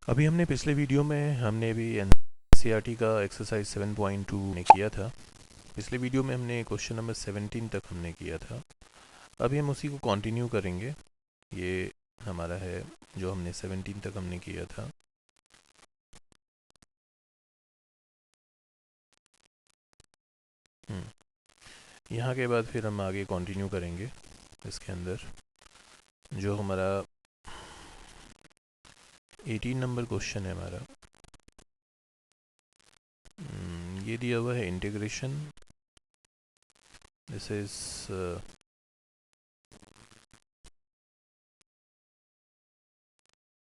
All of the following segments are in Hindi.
अभी हमने पिछले वीडियो में हमने भी एनसीईआरटी का एक्सरसाइज 7.2 ने किया था। पिछले वीडियो में हमने क्वेश्चन नंबर 17 तक हमने किया था। अभी हम उसी को कंटिन्यू करेंगे। ये हमारा है जो हमने 17 तक हमने किया था। यहाँ के बाद फिर हम आगे कंटिन्यू करेंगे इसके अंदर जो हमारा 18 नंबर क्वेश्चन है हमारा। ये दिया हुआ है इंटीग्रेशन। दिस इज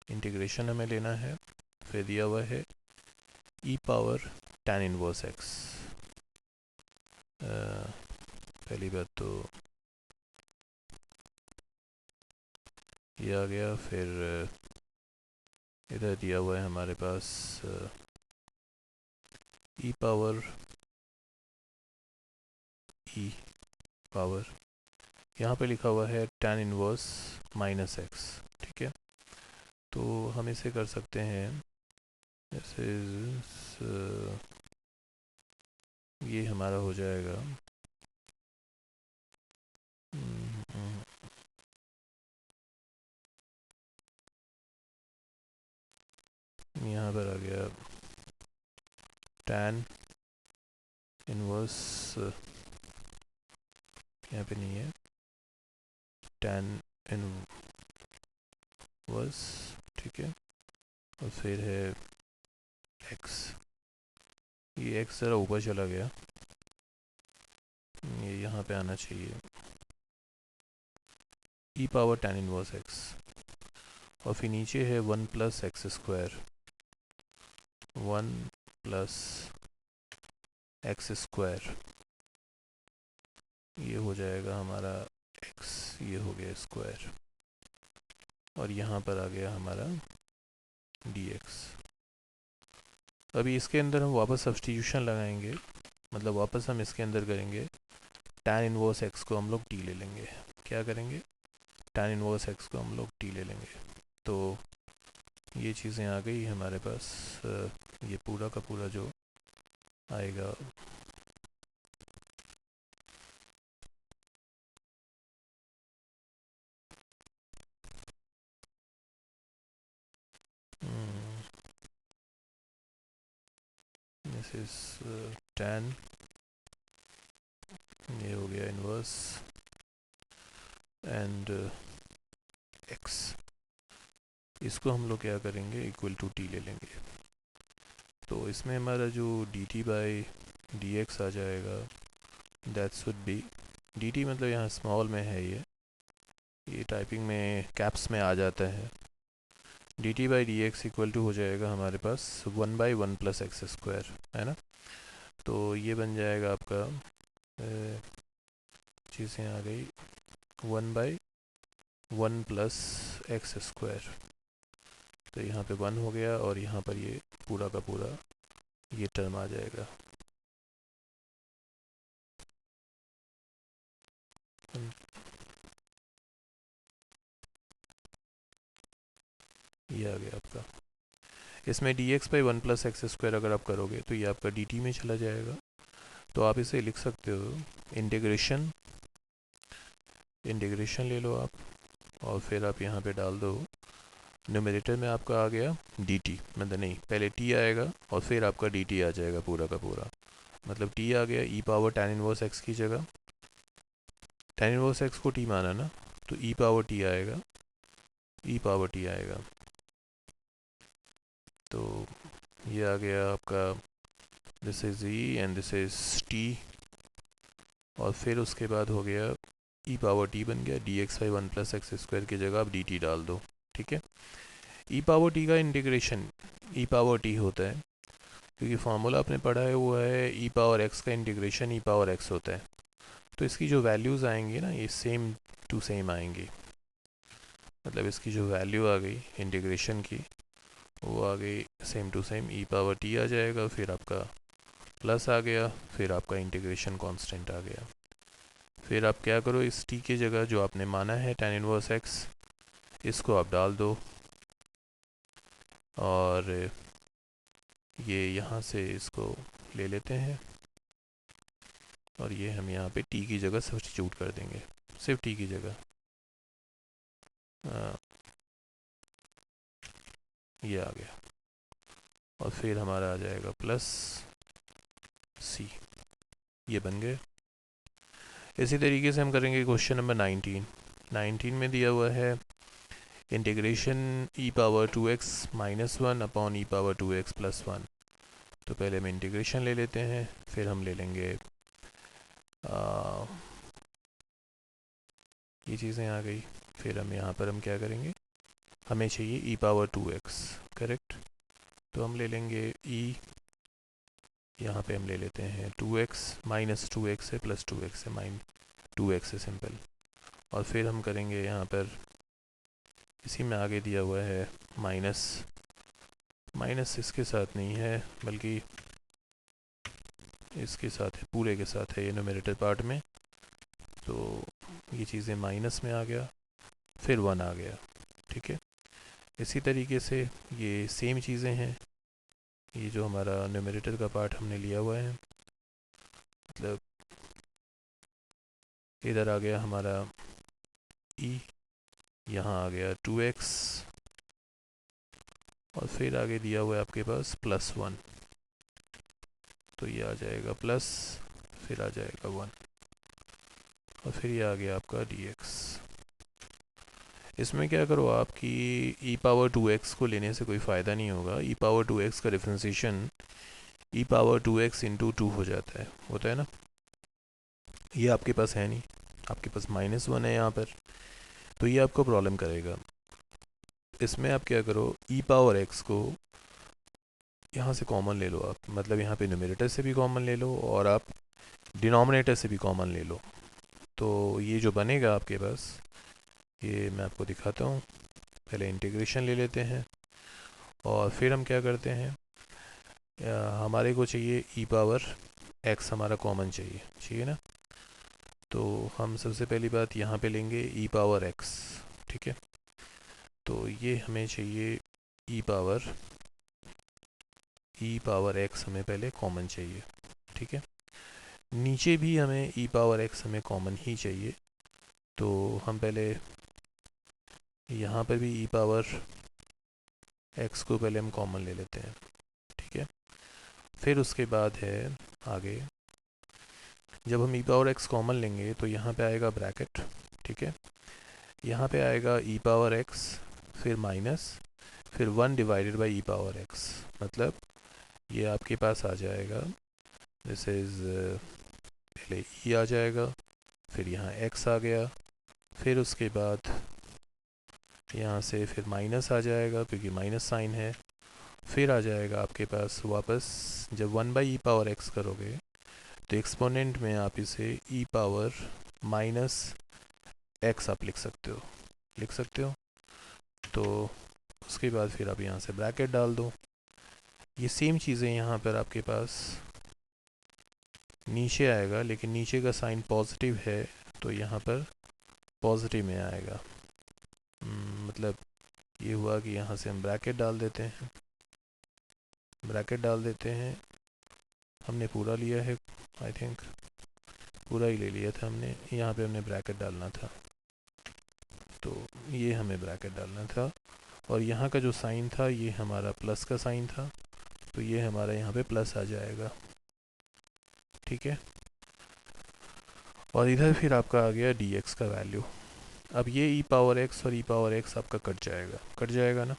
इंटीग्रेशन हमें लेना है। फिर दिया हुआ है ई पावर tan इनवर्स एक्स। पहली बात तो ये आ गया। फिर इधर दिया हुआ है हमारे पास ई पावर ई पावर, यहाँ पे लिखा हुआ है tan इनवर्स माइनस एक्स। ठीक है, तो हम इसे कर सकते हैं जैसे ये हमारा हो जाएगा यहाँ पर आ गया tan इनवर्स, यहाँ पे नहीं है, tan इनवर्स। ठीक है, और फिर है x। ये x ज़रा ऊपर चला गया, ये यहाँ पे आना चाहिए ई पावर tan इनवर्स x। और फिर नीचे है 1 plus x square, 1 plus x square. ये हो जाएगा हमारा x, ये हो गया स्क्वायर, और यहाँ पर आ गया हमारा dx। अभी इसके अंदर हम वापस सब्स्टिट्यूशन लगाएंगे, मतलब वापस हम इसके अंदर करेंगे tan इनवर्स x को हम लोग t ले लेंगे। क्या करेंगे, tan इनवर्स x को हम लोग t ले लेंगे। तो ये चीज़ें आ गई हमारे पास। ये पूरा का पूरा जो आएगा दिस इज tan, ये हो गया इनवर्स एंड x। इसको हम लोग क्या करेंगे, इक्वल टू t ले लेंगे। तो इसमें हमारा जो dt बाई dx आ जाएगा, दैट शुड बी dt, मतलब यहाँ स्मॉल में है, ये टाइपिंग में कैप्स में आ जाता है। dt by d x equal to हो जाएगा हमारे पास 1/1 प्लस एक्स स्क्वायर, है ना। तो ये बन जाएगा आपका, चीज़ें आ गई 1/1 प्लस एक्स स्क्वायर। तो यहाँ पे 1 हो गया, और यहाँ पर ये पूरा का पूरा ये टर्म आ जाएगा। ये आ गया आपका। इसमें dx/1 प्लस एक्स स्क्वायर अगर आप करोगे तो ये आपका dt में चला जाएगा। तो आप इसे लिख सकते हो इंटीग्रेशन, इंटीग्रेशन ले लो आप, और फिर आप यहाँ पे डाल दो। न्यूमरेटर में आपका आ गया dt, मतलब नहीं, पहले t आएगा और फिर आपका dt आ जाएगा पूरा का पूरा। मतलब t आ गया ई पावर tan इनवर्स x की जगह, tan इनवर्स x को t माना ना, तो ई पावर t आएगा, ई पावर t आएगा। तो ये आ गया आपका, this is e and this is t। और फिर उसके बाद हो गया ई पावर t बन गया, dx/1 प्लस एक्स स्क्वायर की जगह आप dt डाल दो। ठीक है, ई पावर t का इंटीग्रेशन ई पावर t होता है, क्योंकि फार्मूला आपने पढ़ा है वो है ई पावर x का इंटीग्रेशन ई पावर x होता है। तो इसकी जो वैल्यूज़ आएंगी ना, ये सेम टू सेम आएंगी। मतलब इसकी जो वैल्यू आ गई इंटीग्रेशन की, वो आ गई same to same, e power t आ जाएगा, फिर आपका प्लस आ गया, फिर आपका इंटीग्रेशन कांस्टेंट आ गया। फिर आप क्या करो, इस t की जगह जो आपने माना है tan इनवर्स x, इसको आप डाल दो। और ये यहाँ से इसको ले लेते हैं और ये हम यहाँ पे t की जगह सब्स्टिट्यूट कर देंगे, सिर्फ t की जगह। ये आ गया और फिर हमारा आ जाएगा प्लस c, ये बन गए। इसी तरीके से हम करेंगे क्वेश्चन नंबर 19 में दिया हुआ है integration e power 2x minus 1 upon e power 2x plus 1। तो पहले हम इंटीग्रेशन ले लेते हैं, फिर हम ले लेंगे ये चीज़ें आ गई। फिर हम यहाँ पर हम क्या करेंगे, हमें चाहिए e पावर 2x, करेक्ट। तो हम ले लेंगे e, यहाँ पे हम ले लेते हैं 2x, माइनस 2x है प्लस 2x है, माइन 2x है सिंपल। और फिर हम करेंगे यहाँ पर इसी में आगे दिया हुआ है माइनस, माइनस इसके साथ नहीं है बल्कि इसके साथ है, पूरे के साथ है ये न्यूमरेटर पार्ट में। तो ये चीज़ें माइनस में आ गया, फिर 1 आ गया, ठीक है। इसी तरीके से ये सेम चीज़ें हैं, ये जो हमारा न्यूमरेटर का पार्ट हमने लिया हुआ है, मतलब इधर आ गया हमारा e, यहाँ आ गया 2x और फिर आगे दिया हुआ है आपके पास प्लस 1। तो ये आ जाएगा प्लस, फिर आ जाएगा 1 और फिर ये आ गया आपका dx। इसमें क्या करो आपकी e पावर 2x को लेने से कोई फ़ायदा नहीं होगा। e पावर 2x का differentiation e power 2x into 2 हो जाता है, होता है ना। ये आपके पास है नहीं, आपके पास -1 है यहाँ पर, तो ये आपको प्रॉब्लम करेगा। इसमें आप क्या करो, e पावर x को यहाँ से कॉमन ले लो आप, मतलब यहाँ पे न्यूमरेटर से भी कॉमन ले लो और आप डिनोमिनेटर से भी कॉमन ले लो। तो ये जो बनेगा आपके पास, ये मैं आपको दिखाता हूँ। पहले इंटीग्रेशन ले लेते हैं और फिर हम क्या करते हैं, हमारे को चाहिए e पावर x, हमारा कॉमन चाहिए ना। तो हम सबसे पहली बात यहाँ पे लेंगे e पावर x, ठीक है। तो ये हमें चाहिए e पावर x हमें पहले कॉमन चाहिए, ठीक है। नीचे भी हमें e पावर x हमें कॉमन ही चाहिए, तो हम पहले यहाँ पर भी e पावर x को पहले हम कॉमन ले लेते हैं, ठीक है। फिर उसके बाद है आगे, जब हम e पावर x कॉमन लेंगे तो यहाँ पे आएगा ब्रैकेट, ठीक है। यहाँ पे आएगा e पावर x, फिर माइनस, फिर 1 divided by e power x, मतलब ये आपके पास आ जाएगा, दिस इज़ पहले e आ जाएगा, फिर यहाँ x आ गया, फिर उसके बाद यहाँ से फिर माइनस आ जाएगा क्योंकि माइनस साइन है, फिर आ जाएगा आपके पास वापस, जब 1 बाई ई पावर x करोगे तो एक्सपोनेंट में आप इसे e पावर माइनस x आप लिख सकते हो। तो उसके बाद फिर आप यहाँ से ब्रैकेट डाल दो। ये सेम चीज़ें यहाँ पर आपके पास नीचे आएगा, लेकिन नीचे का साइन पॉजिटिव है तो यहाँ पर पॉजिटिव में आएगा। मतलब ये हुआ कि यहाँ से हम ब्रैकेट डाल देते हैं, हमने पूरा लिया है, आई थिंक पूरा ही ले लिया था हमने, यहाँ पे हमने ब्रैकेट डालना था, तो ये हमें ब्रैकेट डालना था। और यहाँ का जो साइन था ये हमारा प्लस का साइन था, तो ये हमारा यहाँ पे प्लस आ जाएगा, ठीक है। और इधर फिर आपका आ गया dx का वैल्यू। अब ये e पावर x और e पावर x आपका कट जाएगा ना।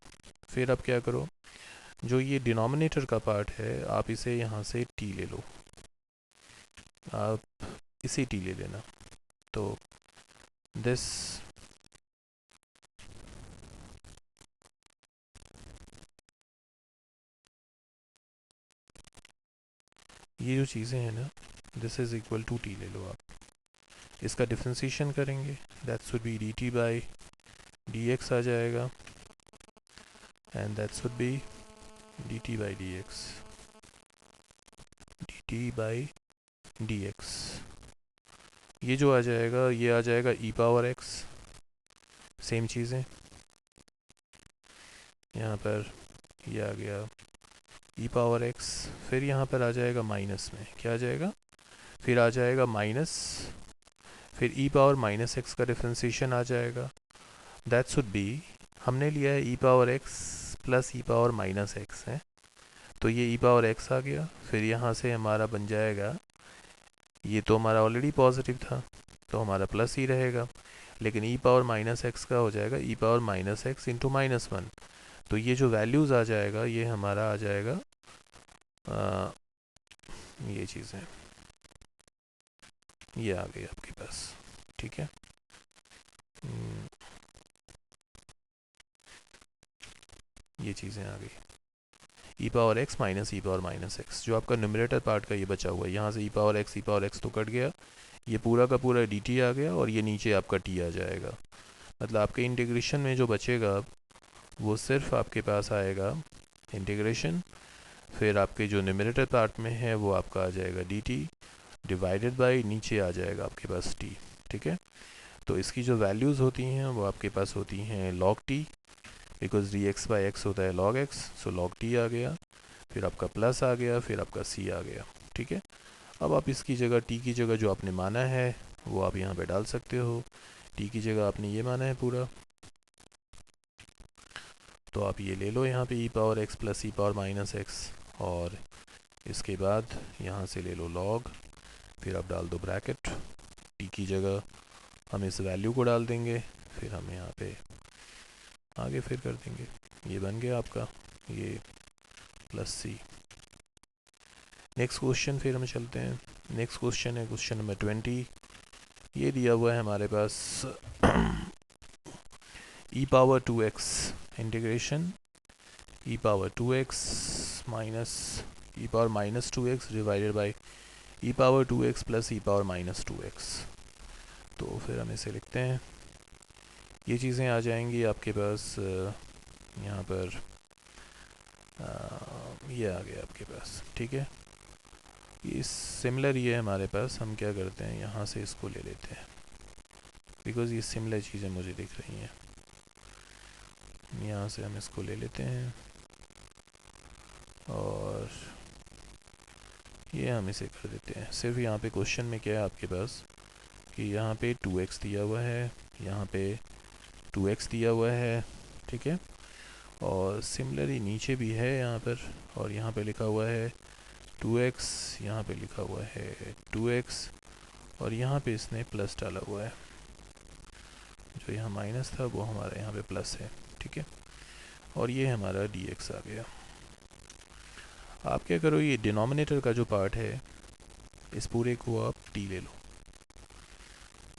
फिर आप क्या करो, जो ये डिनोमिनेटर का पार्ट है आप इसे यहाँ से t ले लो, आप इसे t ले लेना। तो दिस ये जो चीज़ें हैं ना, this is equal to t ले लो आप, इसका डिफ्रेंसिएशन करेंगे, that should be dt by dx आ जाएगा, and that should be dt by dx। ये जो आ जाएगा ये आ जाएगा e पावर x, सेम चीज़ें यहाँ पर ये आ गया ई पावर एक्स, फिर यहाँ पर आ जाएगा माइनस में, क्या आ जाएगा, फिर आ जाएगा माइनस, फिर ई पावर माइनस एक्स का डिफ्रेंसिएशन आ जाएगा, दैट शुड बी, हमने लिया है ई power x plus e power minus x है, तो ये ई पावर एक्स आ गया, फिर यहाँ से हमारा बन जाएगा, ये तो हमारा ऑलरेडी पॉजिटिव था तो हमारा प्लस ही रहेगा, लेकिन ई पावर माइनस एक्स का हो जाएगा e power minus x into minus one, तो ये जो वैल्यूज़ आ जाएगा ये हमारा आ जाएगा ये चीज़ें, ये आ गई आपके पास, ठीक है। ये चीज़ें आ गई ई power x minus e power minus x, जो आपका न्यूमरेटर पार्ट का ये बचा हुआ है, यहाँ से ई पावर एक्स तो कट गया, ये पूरा का पूरा डी टी आ गया और ये नीचे आपका टी आ जाएगा, मतलब आपके इंटीग्रेशन में जो बचेगा वो सिर्फ आपके पास आएगा इंटीग्रेशन, फिर आपके जो न्यूमरेटर पार्ट में है वो आपका आ जाएगा डी टी डिवाइडेड बाई नीचे आ जाएगा आपके पास टी, ठीक है। तो इसकी जो वैल्यूज़ होती हैं वो आपके पास होती हैं log t, because D x by x होता है log x, सो log t आ गया, फिर आपका प्लस आ गया, फिर आपका c आ गया, ठीक है। अब आप इसकी जगह t की जगह जो आपने माना है वो आप यहाँ पे डाल सकते हो, t की जगह आपने ये माना है पूरा, तो आप ये ले लो यहाँ पे ई power x plus e power minus x, और इसके बाद यहाँ से ले लो log, फिर आप डाल दो ब्रैकेट, t की जगह हम इस वैल्यू को डाल देंगे, फिर हम यहाँ पे आगे फिर कर देंगे, ये बन गया आपका ये प्लस सी। नेक्स्ट क्वेश्चन फिर हम चलते हैं, नेक्स्ट क्वेश्चन है क्वेश्चन नंबर 20, ये दिया हुआ है हमारे पास e power 2x integration e power 2x minus e power minus 2x divided by e power 2x plus e power minus 2x, तो फिर हम इसे लिखते हैं, ये चीज़ें आ जाएंगी आपके पास यहाँ पर ये आ गया आपके पास, ठीक है। ये सिमिलर ये है हमारे पास, हम क्या करते हैं यहाँ से इसको ले लेते हैं, बिकॉज़ ये सिमिलर चीज़ें मुझे दिख रही हैं, यहाँ से हम इसको ले लेते हैं और ये हम इसे कर देते हैं। सिर्फ यहाँ पे क्वेश्चन में क्या है आपके पास कि यहाँ पे 2x दिया हुआ है, यहाँ पे 2x दिया हुआ है, ठीक है, और सिमिलरली नीचे भी है यहाँ पर, और यहाँ पे लिखा हुआ है 2x, यहाँ पे लिखा हुआ है 2x, और यहाँ पे इसने प्लस डाला हुआ है, जो यहाँ माइनस था वो हमारा यहाँ पे प्लस है, ठीक है, और ये हमारा dx आ गया। आप क्या करो, ये डिनोमिनेटर का जो पार्ट है इस पूरे को आप t ले लो,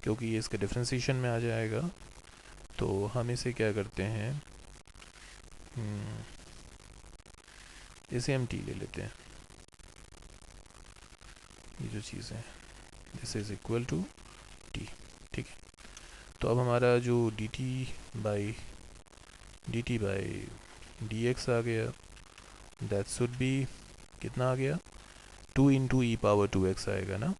क्योंकि ये इसका डिफ्रेंसिएशन में आ जाएगा, तो हम इसे क्या करते हैं, इसे हम t ले लेते हैं, ये जो चीज़ है this is equal to t, ठीक है। तो अब हमारा जो dt बाई dx आ गया, दैट शुड बी कितना आ गया 2 इंटू ई पावर 2x आएगा ना,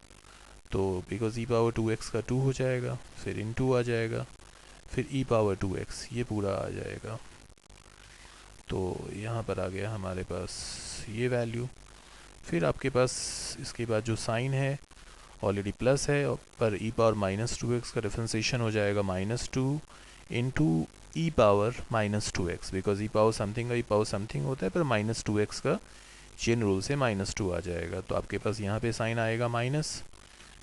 तो बिकॉज ई पावर 2x का 2 हो जाएगा, फिर इनटू आ जाएगा, फिर ई पावर 2x ये पूरा आ जाएगा, तो यहाँ पर आ गया हमारे पास ये वैल्यू, फिर आपके पास इसके बाद जो साइन है ऑलरेडी प्लस है, पर ई पावर माइनस 2x का डिफ्रेंसिएशन हो जाएगा -2 into E power -2x, because E power something का ई पावर समथिंग होता है, पर -2x का चेन रूल से -2 आ जाएगा, तो आपके पास यहाँ पे साइन आएगा माइनस,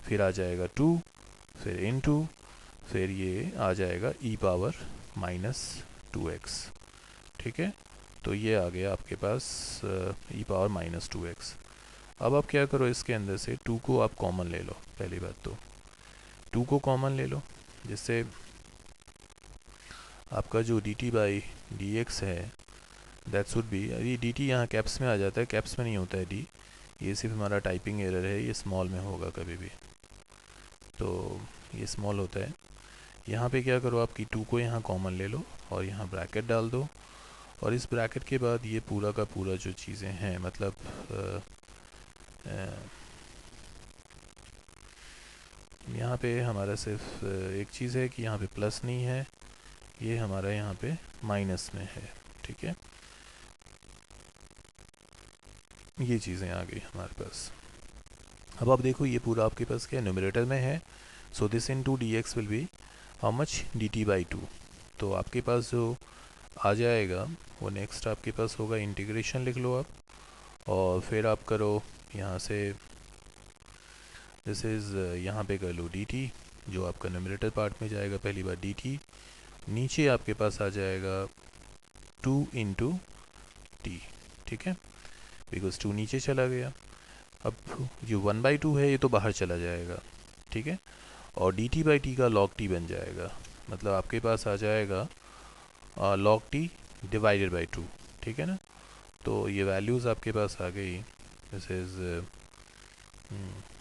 फिर आ जाएगा 2, फिर इनटू, फिर ये आ जाएगा ई पावर -2x, ठीक है। तो ये आ गया आपके पास ई पावर -2x। अब आप क्या करो, इसके अंदर से 2 को आप कॉमन ले लो, पहली बात तो 2 को कॉमन ले लो, जिससे आपका जो dt बाई dx है दैट शुड बी, ये dt यहाँ कैप्स में आ जाता है, कैप्स में नहीं होता है d, ये सिर्फ हमारा टाइपिंग एरर है, ये स्मॉल में होगा कभी भी, तो ये स्मॉल होता है। यहाँ पे क्या करो आपकी 2 को यहाँ कॉमन ले लो और यहाँ ब्रैकेट डाल दो, और इस ब्रैकेट के बाद ये पूरा का पूरा जो चीज़ें हैं, मतलब यहाँ पे हमारा सिर्फ एक चीज़ है कि यहाँ पे प्लस नहीं है, ये हमारा यहाँ पे माइनस में है, ठीक है। ये चीज़ें आ गई हमारे पास। अब आप देखो ये पूरा आपके पास क्या न्यूमरेटर में है, so this into d x will be how much, d t by two. तो आपके पास जो आ जाएगा वो नेक्स्ट आपके पास होगा इंटीग्रेशन, लिख लो आप, और फिर आप करो यहाँ से दिस इज़ यहाँ पे कर लो डी टी, जो आपका न्यूमरेटर पार्ट में जाएगा पहली बार डी टी, नीचे आपके पास आ जाएगा 2 इंटू टी, ठीक है, बिकॉज 2 नीचे चला गया। अब जो 1/2 है ये तो बाहर चला जाएगा, ठीक है, और डी टी बाई टी का लॉग टी बन जाएगा, मतलब आपके पास आ जाएगा लॉग टी डिवाइडेड बाई 2, ठीक है ना। तो ये वैल्यूज़ आपके पास आ गई, दिस इज़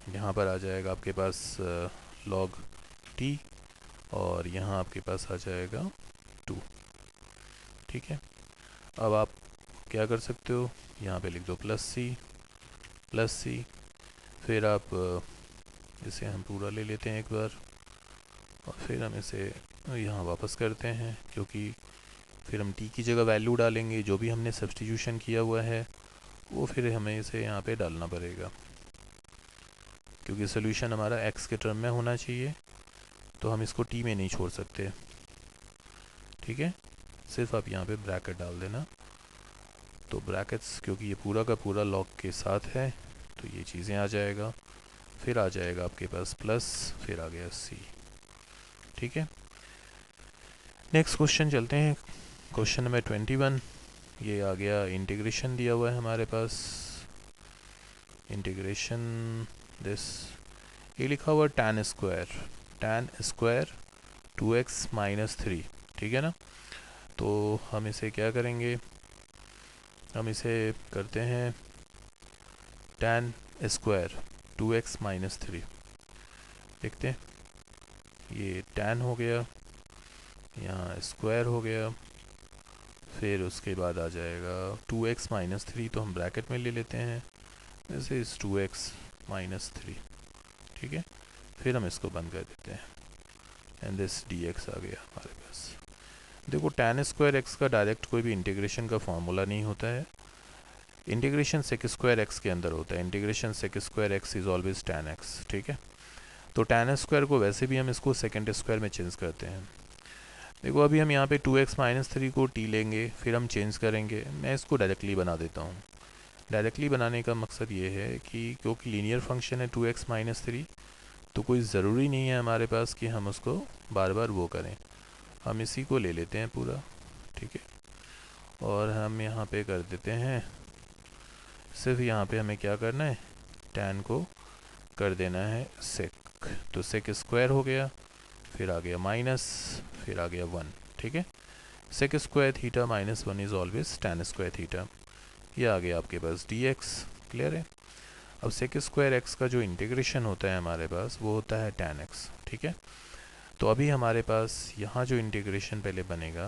यहाँ पर आ जाएगा आपके पास लॉग टी, और यहाँ आपके पास आ जाएगा 2, ठीक है। अब आप क्या कर सकते हो, यहाँ पे लिख दो प्लस सी, फिर आप इसे हम पूरा ले लेते हैं एक बार, और फिर हम इसे यहाँ वापस करते हैं, क्योंकि फिर हम टी की जगह वैल्यू डालेंगे, जो भी हमने सब्स्टिट्यूशन किया हुआ है वो फिर हमें इसे यहाँ पे डालना पड़ेगा, क्योंकि सोल्यूशन हमारा एक्स के टर्म में होना चाहिए, तो हम इसको टी में नहीं छोड़ सकते, ठीक है। सिर्फ आप यहाँ पे ब्रैकेट डाल देना, तो ब्रैकेट्स क्योंकि ये पूरा का पूरा लॉग के साथ है तो ये चीज़ें आ जाएगा, फिर आ जाएगा आपके पास प्लस, फिर आ गया सी, ठीक है। नेक्स्ट क्वेश्चन चलते हैं, क्वेश्चन नंबर 21। ये आ गया इंटीग्रेशन दिया हुआ है हमारे पास, इंटीग्रेशन दिस, ये लिखा हुआ tan स्क्वायर 2x माइनस 3, ठीक है ना। तो हम इसे क्या करेंगे, हम इसे करते हैं tan स्क्वायर 2x माइनस 3, देखते हैं, ये tan हो गया, यहाँ स्क्वायर हो गया, फिर उसके बाद आ जाएगा 2x माइनस 3, तो हम ब्रैकेट में ले लेते हैं, दिस इज़ 2x माइनस 3, ठीक है, फिर हम इसको बंद कर देते हैं, एंड दिस dx आ गया हमारे पास। देखो tan स्क्वायर x का डायरेक्ट कोई भी इंटीग्रेशन का फॉर्मूला नहीं होता है, इंटीग्रेशन सेक स्क्वायर x के अंदर होता है, integration sec square x is always tan x, ठीक है। तो tan स्क्वायर को वैसे भी हम इसको सेकेंड स्क्वायर में चेंज करते हैं। देखो अभी हम यहाँ पे 2x माइनस 3 को t लेंगे, फिर हम चेंज करेंगे, मैं इसको डायरेक्टली बना देता हूँ। डायरेक्टली बनाने का मकसद ये है कि क्योंकि लीनियर फंक्शन है 2x माइनस 3, तो कोई ज़रूरी नहीं है हमारे पास कि हम उसको बार बार वो करें, हम इसी को ले लेते हैं पूरा, ठीक है, और हम यहाँ पे कर देते हैं, सिर्फ यहाँ पे हमें क्या करना है, tan को कर देना है सेक, तो सेक स्क्वायर हो गया, फिर आ गया माइनस, फिर आ गया 1, ठीक है। Sec square theta minus 1 is always tan square theta, ये आ गया आपके पास dx, क्लियर है। अब सेक स्क्वायर x का जो इंटीग्रेशन होता है हमारे पास वो होता है tan x, ठीक है। तो अभी हमारे पास यहाँ जो इंटीग्रेशन पहले बनेगा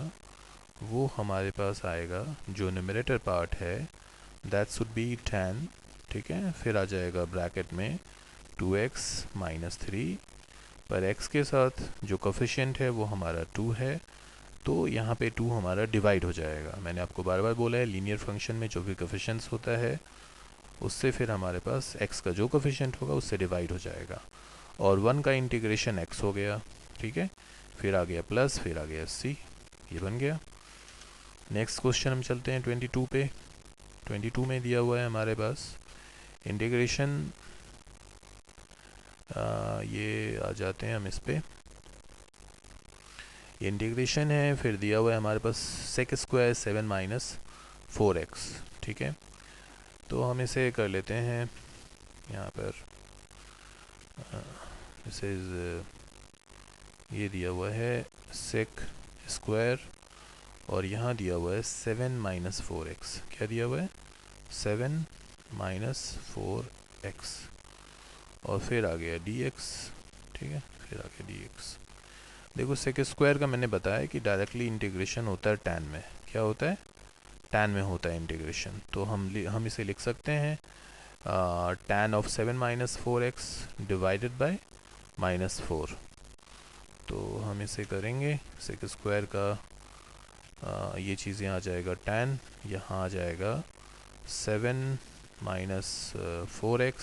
वो हमारे पास आएगा, जो न्यूमरेटर पार्ट है दैट शुड बी tan, ठीक है, फिर आ जाएगा ब्रैकेट में 2x माइनस 3, पर x के साथ जो कोफिशिएंट है वो हमारा 2 है, तो यहाँ पे 2 हमारा डिवाइड हो जाएगा। मैंने आपको बार बार बोला है लीनियर फंक्शन में जो भी कोफिशिएंट्स होता है उससे फिर हमारे पास x का जो कोफिशिएंट होगा उससे डिवाइड हो जाएगा, और 1 का इंटीग्रेशन x हो गया, ठीक है, फिर आ गया प्लस, फिर आ गया c, ये बन गया। नेक्स्ट क्वेश्चन हम चलते हैं 22 पे। 22 में दिया हुआ है हमारे पास इंटीग्रेशन, ये आ जाते हैं हम इस पे, ये इंटीग्रेशन है, फिर दिया हुआ है हमारे पास सेक स्क्वायर 7 माइनस 4x, ठीक है। तो हम इसे कर लेते हैं यहाँ पर, इसे ये दिया हुआ है सेक स्क्वायर, और यहाँ दिया हुआ है 7 माइनस 4x, क्या दिया हुआ है 7 माइनस 4x, और फिर आ गया dx, ठीक है, फिर आ गया dx। देखो सेक स्क्वायर का मैंने बताया कि डायरेक्टली इंटीग्रेशन होता है tan में, क्या होता है tan में होता है इंटीग्रेशन, तो हम इसे लिख सकते हैं tan of 7 minus 4x divided by minus 4, तो हम इसे करेंगे सेक स्क्वायर का ये चीज़ें आ जाएगा tan, यहाँ आ जाएगा 7 माइनस 4x,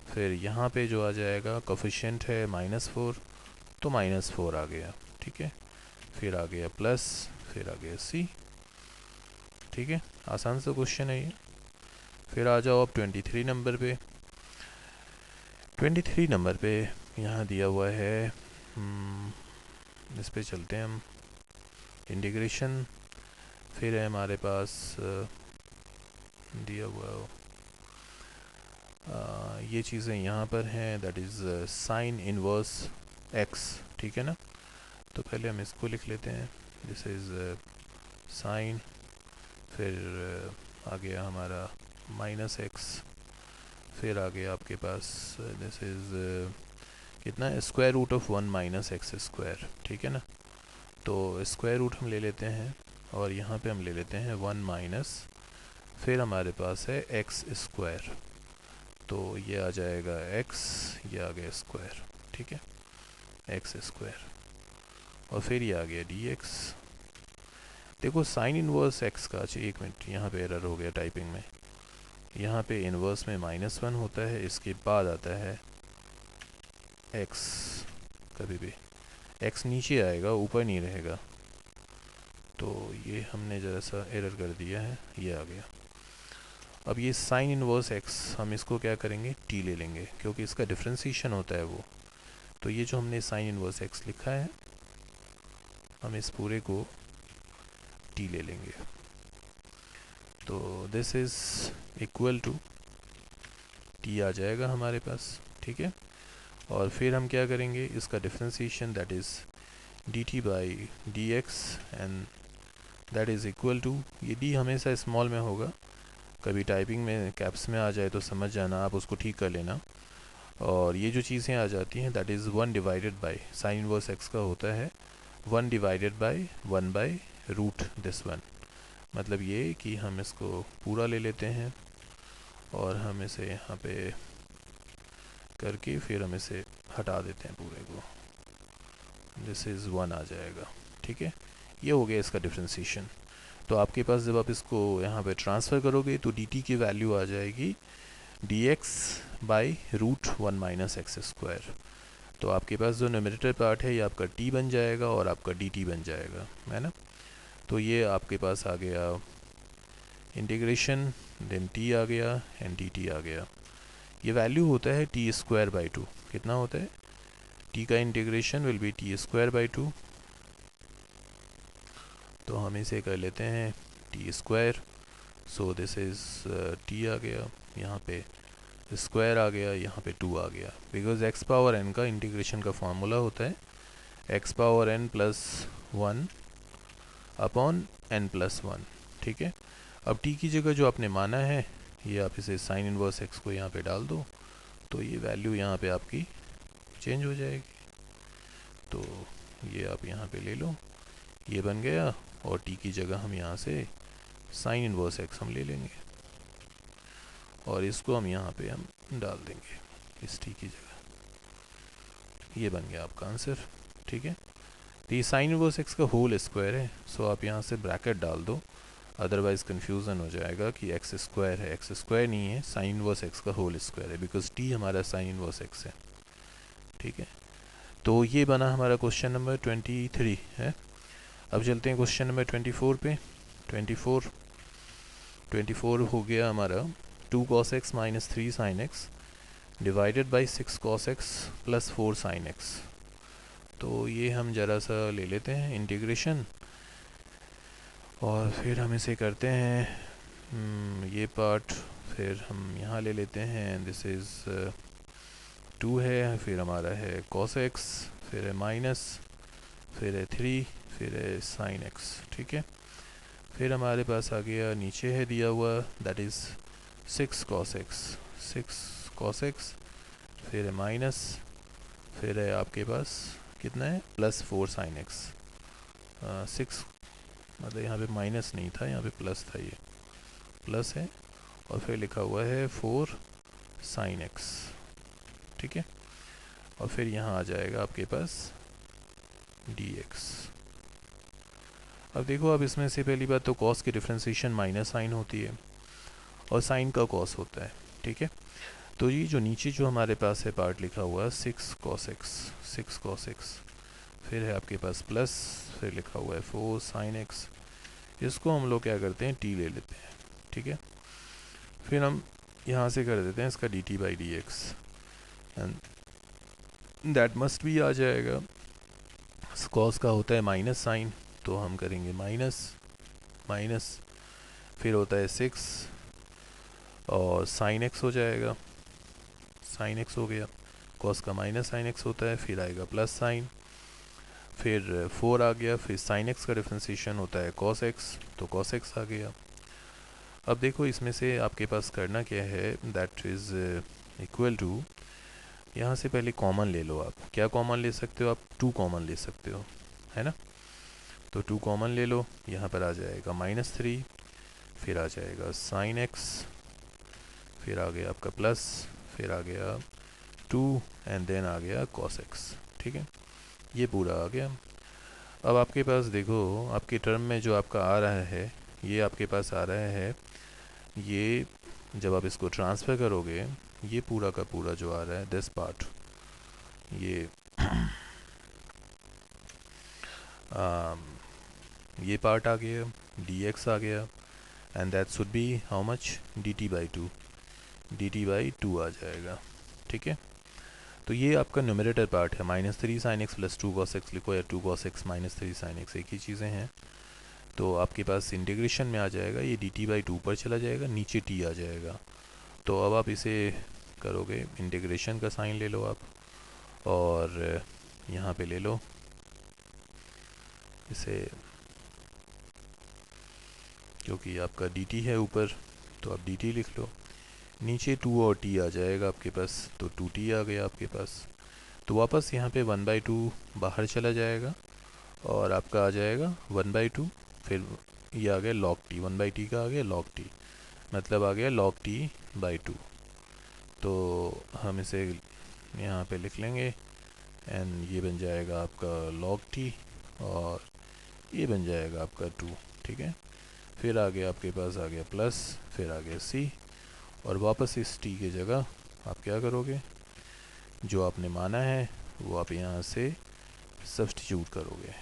फिर यहाँ पे जो आ जाएगा कोफिशिएंट है -4, तो -4 आ गया, ठीक है। फिर आ गया प्लस, फिर आ गया c, ठीक है। आसान सा क्वेश्चन है ये। फिर आ जाओ अब 23 नंबर पे। 23 नंबर पे यहाँ दिया हुआ है, इस पे चलते हैं हम, इंटीग्रेशन। फिर है हमारे पास दिया हुआ ये चीज़ें यहाँ पर हैं, that is sine inverse x, ठीक है ना। तो पहले हम इसको लिख लेते हैं, दिस इज़ साइन, फिर आ गया हमारा -x, फिर आ गया आपके पास दिस इज़ कितना है, square root of 1 - x square, ठीक है ना। तो स्क्वायर रूट हम ले लेते हैं और यहाँ पे हम ले लेते हैं 1 माइनस, फिर हमारे पास है x स्क्वायर, तो ये आ जाएगा x, ये आ गया स्क्वायर, ठीक है, x स्क्वायर, और फिर ये आ गया dx। देखो साइन इनवर्स x का, अच्छा एक मिनट, यहाँ पे एरर हो गया टाइपिंग में। यहाँ पे इनवर्स में -1 होता है, इसके बाद आता है x, कभी भी x नीचे आएगा, ऊपर नहीं रहेगा, तो ये हमने ज़रा सा एरर कर दिया है, ये आ गया। अब ये साइन इनवर्स x हम इसको क्या करेंगे, t ले लेंगे, क्योंकि इसका डिफ्रेंसीशन होता है वो। तो ये जो हमने साइन इनवर्स x लिखा है, हम इस पूरे को t ले लेंगे, तो this is equal to t आ जाएगा हमारे पास, ठीक है। और फिर हम क्या करेंगे, इसका differentiation, that is dt by dx, and that is equal to, ये d हमेशा स्मॉल में होगा, कभी टाइपिंग में कैप्स में आ जाए तो समझ जाना, आप उसको ठीक कर लेना। और ये जो चीज़ें आ जाती हैं, that is 1 divided by, sine inverse x का होता है 1 divided by 1 by root this one. मतलब ये कि हम इसको पूरा ले लेते हैं और हम इसे यहाँ पे करके फिर हम इसे हटा देते हैं पूरे को, दिस इज़ 1 आ जाएगा, ठीक है। ये हो गया इसका डिफ्रेंसीशन। तो आपके पास जब आप इसको यहाँ पे ट्रांसफ़र करोगे तो dt की वैल्यू आ जाएगी dx by root 1 minus x square. तो आपके पास जो न्यूमरेटर पार्ट है ये आपका t बन जाएगा और आपका dt बन जाएगा, है ना। तो ये आपके पास आ गया इंटीग्रेशन, देन t आ गया एंड dt आ गया। ये वैल्यू होता है t स्क्वायर बाई 2, कितना होता है, t का integration will be t square by 2। तो हम इसे कर लेते हैं T square, so this is t आ गया, यहाँ पे स्क्वायर आ गया, यहाँ पे 2 आ गया, बिकॉज x पावर n का इंटीग्रेशन का फार्मूला होता है x power n plus 1 upon n plus 1, ठीक है। अब t की जगह जो आपने माना है, ये आप इसे साइन इनवर्स x को यहाँ पे डाल दो, तो ये वैल्यू यहाँ पे आपकी चेंज हो जाएगी। तो ये आप यहाँ पे ले लो, ये बन गया, और t की जगह हम यहाँ से साइन इनवर्स x हम ले लेंगे और इसको हम यहाँ पे हम डाल देंगे इस t की जगह। ये बन गया आपका आंसर, ठीक है। तो ये साइन इनवर्स x का होल स्क्वायर है, सो आप यहाँ से ब्रैकेट डाल दो, अदरवाइज़ कन्फ्यूज़न हो जाएगा कि x स्क्वायर है, x स्क्वायर नहीं है, साइन इनवर्स x का होल स्क्वायर है, बिकॉज t हमारा साइन इनवर्स x है, ठीक है। तो ये बना हमारा क्वेश्चन नंबर 23 है। अब चलते हैं क्वेश्चन नंबर 24 पे। 24 हो गया हमारा 2 cos x minus 3 sin x divided by 6 cos x plus 4 sin x। तो ये हम ज़रा सा ले लेते हैं इंटीग्रेशन और फिर हम इसे करते हैं ये पार्ट, फिर हम यहाँ ले लेते हैं, दिस इज़ 2 है, फिर हमारा है cos x, फिर है माइनस, फिर है 3, फिर है sin x, ठीक है। फिर हमारे पास आ गया, नीचे है दिया हुआ, दैट इज़ 6 cos x, फिर है माइनस, फिर है आपके पास कितना है, प्लस 4 sin x। 6 मतलब यहाँ पे माइनस नहीं था, यहाँ पे प्लस था, ये प्लस है, और फिर लिखा हुआ है 4 sin x, ठीक है। और फिर यहाँ आ जाएगा आपके पास dx। अब देखो, अब इसमें से पहली बात तो cos की डिफ्रेंसीशन माइनस साइन होती है, और साइन का कॉस होता है, ठीक है। तो ये जो नीचे जो हमारे पास है पार्ट लिखा हुआ है 6 cos x, 6 cos x, फिर है आपके पास प्लस, फिर लिखा हुआ है 4 sin x, इसको हम लोग क्या करते हैं t ले लेते हैं, ठीक है। फिर हम यहाँ से कर देते हैं इसका dt/dx एंड दैट मस्ट भी आ जाएगा। cos का होता है माइनस साइन, तो हम करेंगे माइनस माइनस, फिर होता है 6 और sin x हो जाएगा, sin x हो गया, cos का माइनस sin x होता है, फिर आएगा प्लस साइन, फिर 4 आ गया, फिर sin x का डिफ्रेंसिएशन होता है cos x, तो cos x आ गया। अब देखो इसमें से आपके पास करना क्या है, दैट इज़ इक्वल टू, यहाँ से पहले कॉमन ले लो आप, क्या कॉमन ले सकते हो आप, 2 कॉमन ले सकते हो, है ना। तो 2 कॉमन ले लो, यहाँ पर आ जाएगा -3, फिर आ जाएगा sin x, फिर आ गया आपका प्लस, फिर आ गया 2 एंड देन आ गया cos x, ठीक है। ये पूरा आ गया। अब आपके पास देखो आपके टर्म में जो आपका आ रहा है, ये आपके पास आ रहा है, ये जब आप इसको ट्रांसफ़र करोगे, ये पूरा का पूरा जो आ रहा है दिस पार्ट, ये पार्ट आ गया, dx आ गया, and that should B how much, dt/2, dt/2 आ जाएगा, ठीक है। तो ये आपका न्यूमरेटर पार्ट है, -3 sin x + 2 cos x लिखो, या 2 cos x -3 sin x, एक ही चीज़ें हैं। तो आपके पास इंटीग्रेशन में आ जाएगा, ये dt/2 पर चला जाएगा, नीचे t आ जाएगा। तो अब आप इसे करोगे, इंटीग्रेशन का साइन ले लो आप, और यहाँ पे ले लो इसे, क्योंकि आपका dt है ऊपर, तो आप dt लिख लो, नीचे 2 और t आ जाएगा आपके पास, तो 2t आ गया आपके पास। तो वापस यहाँ पे 1/2 बाहर चला जाएगा, और आपका आ जाएगा 1/2, फिर ये आ गया log t, 1/t का आ गया log t, मतलब आ गया log t/2। तो हम इसे यहाँ पे लिख लेंगे, एंड ये बन जाएगा आपका log t, और ये बन जाएगा आपका 2, ठीक है। फिर आगे आपके पास आ गया प्लस, फिर आ गया c, और वापस इस t की जगह आप क्या करोगे, जो आपने माना है वो आप यहाँ से सब्स्टिट्यूट करोगे।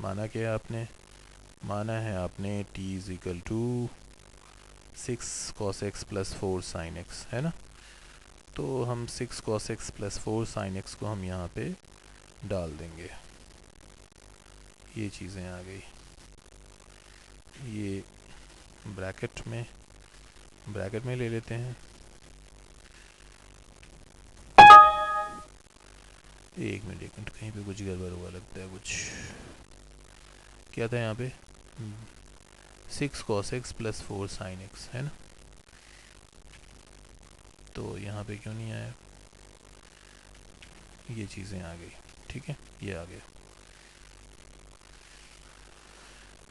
माना क्या है आपने, माना है आपने t = 6 cos x + 4 sin x, है ना। तो हम 6 cos x + 4 sin x को हम यहाँ पे डाल देंगे, ये चीज़ें आ गई, ये ब्रैकेट में ले लेते हैं। एक मिनट कहीं पे कुछ गड़बड़ हुआ लगता है, कुछ क्या था यहाँ पे, 6 cos x + 4 sin x, है ना। तो यहाँ पे क्यों नहीं आया, ये चीज़ें आ गई, ठीक है, ये आ गया।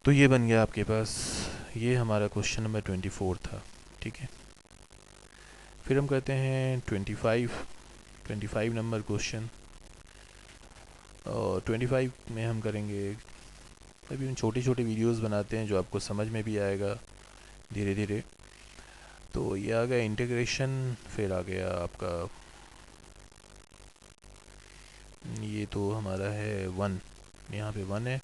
तो ये बन गया आपके पास, ये हमारा क्वेश्चन नंबर 24 था, ठीक है। फिर हम करते हैं 25 नंबर क्वेश्चन, और 25 में हम करेंगे, अभी हम छोटी छोटी वीडियोस बनाते हैं जो आपको समझ में भी आएगा धीरे धीरे। तो ये आ गया इंटीग्रेशन, फिर आ गया आपका, ये तो हमारा है 1, यहाँ पे 1 है,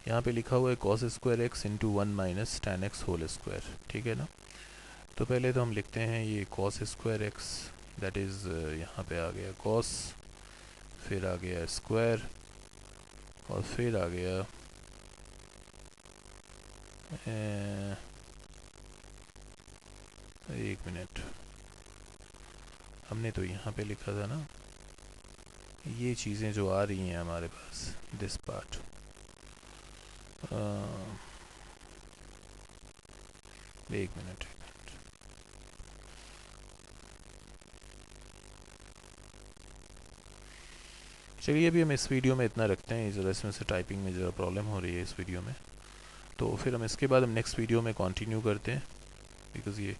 यहाँ पे लिखा हुआ है cos square x × 1 - tan x whole square, ठीक है ना। तो पहले तो हम लिखते हैं ये cos square x, that is यहाँ पे आ गया cos, फिर आ गया स्क्वायर, और फिर आ गया एक मिनट, हमने तो यहाँ पे लिखा था ना, ये चीज़ें जो आ रही हैं हमारे पास, दिस पार्ट, एक मिनट, चलिए अभी हम इस वीडियो में इतना रखते हैं, ज़रा इसमें से टाइपिंग में ज़रा प्रॉब्लम हो रही है इस वीडियो में। तो फिर हम इसके बाद हम नेक्स्ट वीडियो में कंटिन्यू करते हैं, बिकॉज़ ये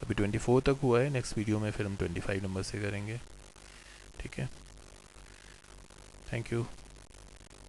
अभी 24 तक हुआ है, नेक्स्ट वीडियो में फिर हम 25 नंबर से करेंगे, ठीक है। Thank you.